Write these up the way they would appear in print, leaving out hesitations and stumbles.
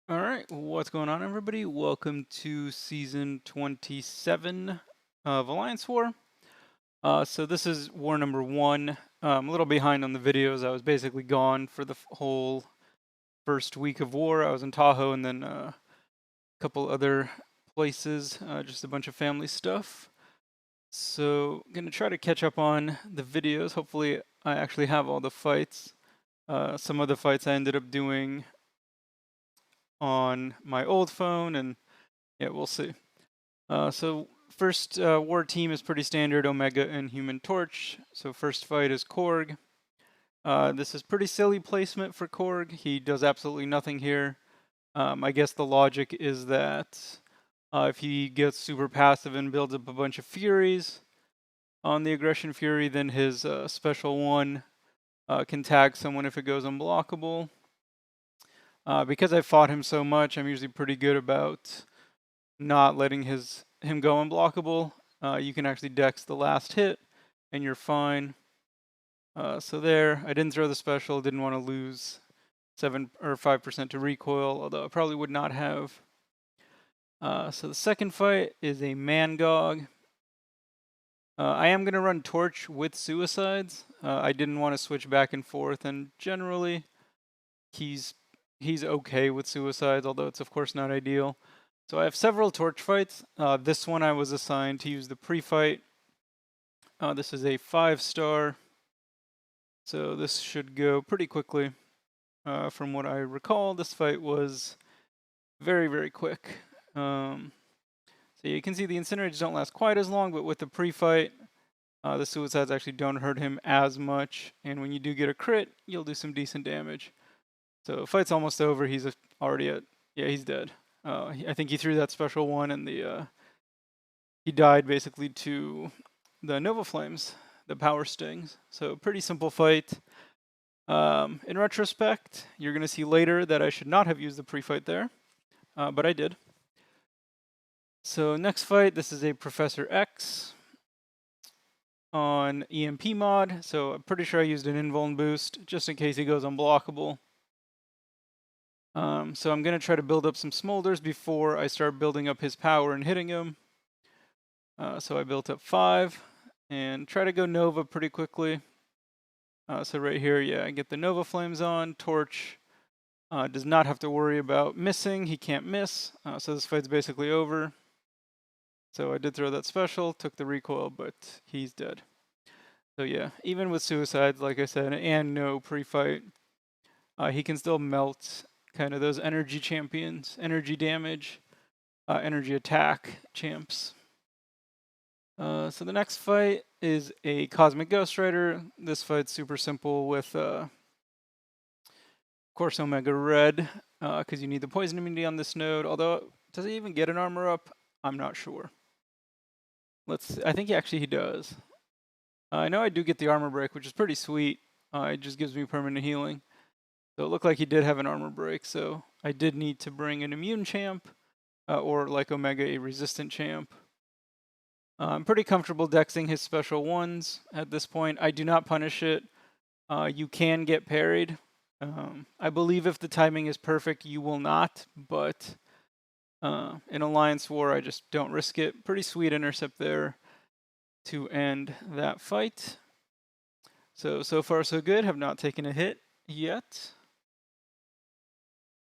All right, what's going on, everybody? Welcome to season 27 of Alliance War. So this is war number 1. I'm a little behind on the videos. I was basically gone for the whole first week of war. I was in Tahoe and then a couple other places, just a bunch of family stuff. So I'm gonna try to catch up on the videos. Hopefully, I actually have all the fights. Some of the fights I ended up doing on my old phone, and yeah, we'll see. So first war team is pretty standard, Omega and Human Torch. So first fight is Korg. This is pretty silly placement for Korg. He does absolutely nothing here. I guess the logic is that if he gets super passive and builds up a bunch of Furies on the Aggression Fury, then his special one can tag someone if it goes unblockable. Because I fought him so much, I'm usually pretty good about not letting him go unblockable. You can actually dex the last hit, and you're fine. So there, I didn't throw the special. Didn't want to lose 7 or 5% to recoil, although I probably would not have. So the second fight is a Mangog. I am gonna run Torch with Suicides. I didn't want to switch back and forth, and generally, he's okay with Suicides, although it's of course not ideal. So I have several Torch fights. This one I was assigned to use the pre-fight. This is a 5-star, so this should go pretty quickly. From what I recall, this fight was very, very quick. So you can see the Incinerators don't last quite as long, but with the pre-fight, the Suicides actually don't hurt him as much, and when you do get a crit, you'll do some decent damage. So fight's almost over. He's already at, yeah, he's dead. I think he threw that special one, and he died basically to the Nova Flames, the power stings. So pretty simple fight. In retrospect, you're going to see later that I should not have used the pre-fight there, but I did. So next fight, this is a Professor X on EMP mod. So I'm pretty sure I used an invuln boost just in case he goes unblockable. So I'm going to try to build up some smolders before I start building up his power and hitting him. So I built up 5 and try to go Nova pretty quickly. So right here, yeah, I get the Nova Flames on. Torch does not have to worry about missing. He can't miss. So this fight's basically over. So I did throw that special, took the recoil, but he's dead. So yeah, even with Suicides, like I said, and no pre-fight, he can still melt kind of those energy champions, energy damage, energy attack champs. So the next fight is a Cosmic Ghost Rider. This fight's super simple with, of course, Omega Red, because you need the poison immunity on this node. Although, does he even get an armor up? I'm not sure. I think he does. I know I do get the armor break, which is pretty sweet. It just gives me permanent healing. So it looked like he did have an armor break, so I did need to bring an immune champ, or like Omega, a resistant champ. I'm pretty comfortable dexing his special ones at this point. I do not punish it. You can get parried. I believe if the timing is perfect, you will not, but in Alliance War, I just don't risk it. Pretty sweet intercept there to end that fight. So far so good. Have not taken a hit yet.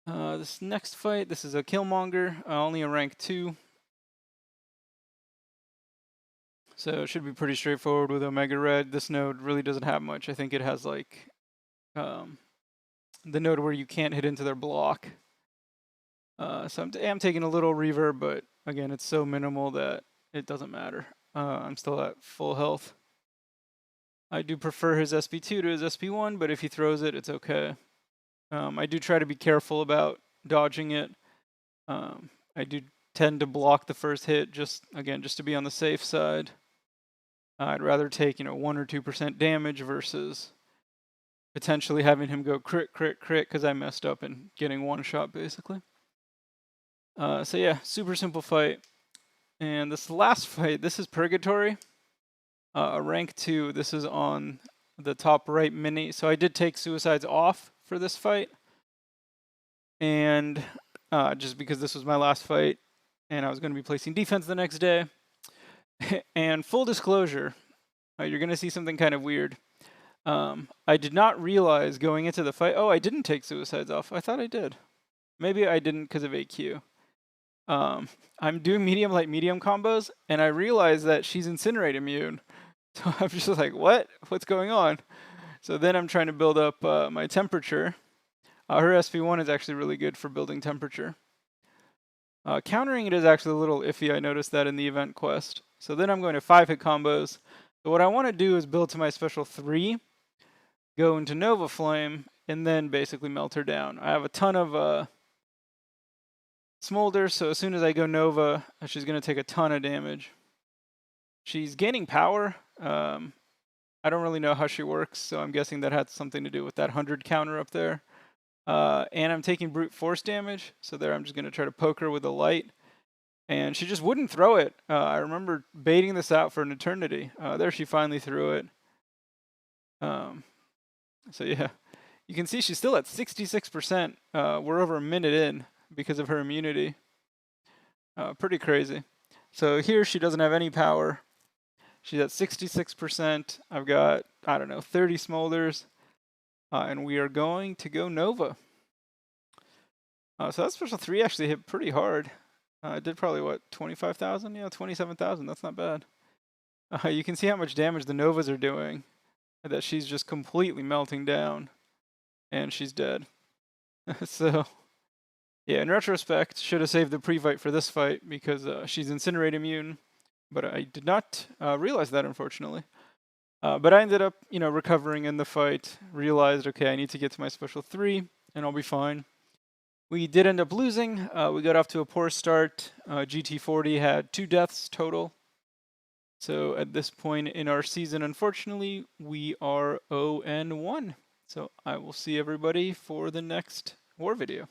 This next fight, this is a Killmonger, only a rank 2. So it should be pretty straightforward with Omega Red. This node really doesn't have much. I think it has like the node where you can't hit into their block. So I'm taking a little reverb, but again, it's so minimal that it doesn't matter. I'm still at full health. I do prefer his SP2 to his SP1, but if he throws it, it's okay. I do try to be careful about dodging it. I do tend to block the first hit, just to be on the safe side. I'd rather take 1 or 2% damage versus potentially having him go crit because I messed up and getting one shot basically. So yeah, super simple fight. And this last fight, this is Purgatory, a rank 2. This is on the top right mini. So I did take Suicides off for this fight. And just because this was my last fight, and I was going to be placing defense the next day. And full disclosure, you're going to see something kind of weird. I did not realize going into the fight, oh, I didn't take suicides off. I thought I did. Maybe I didn't because of AQ. I'm doing medium, light, medium combos, and I realized that she's incinerate immune. So I'm just like, what? What's going on? So then I'm trying to build up my temperature. Her SV1 is actually really good for building temperature. Countering it is actually a little iffy. I noticed that in the event quest. So then I'm going to 5-hit combos. So what I want to do is build to my special 3, go into Nova Flame, and then basically melt her down. I have a ton of Smolder, so as soon as I go Nova, she's going to take a ton of damage. She's gaining power. I don't really know how she works, so I'm guessing that had something to do with that 100 counter up there. And I'm taking brute force damage, so there I'm just going to try to poke her with a light. And she just wouldn't throw it. I remember baiting this out for an eternity. There she finally threw it. So yeah, you can see she's still at 66%. We're over a minute in because of her immunity. Pretty crazy. So here she doesn't have any power. She's at 66%. I've got, I don't know, 30 smolders. And we are going to go Nova. So that special 3 actually hit pretty hard. I did probably, what, 25,000? Yeah, 27,000. That's not bad. You can see how much damage the Novas are doing. That she's just completely melting down. And she's dead. So, yeah, in retrospect, should have saved the pre-fight for this fight because she's incinerate immune. But I did not realize that, unfortunately. But I ended up, recovering in the fight. Realized, okay, I need to get to my special 3, and I'll be fine. We did end up losing. We got off to a poor start. GT40 had 2 deaths total. So at this point in our season, unfortunately, we are 0-1. So I will see everybody for the next war video.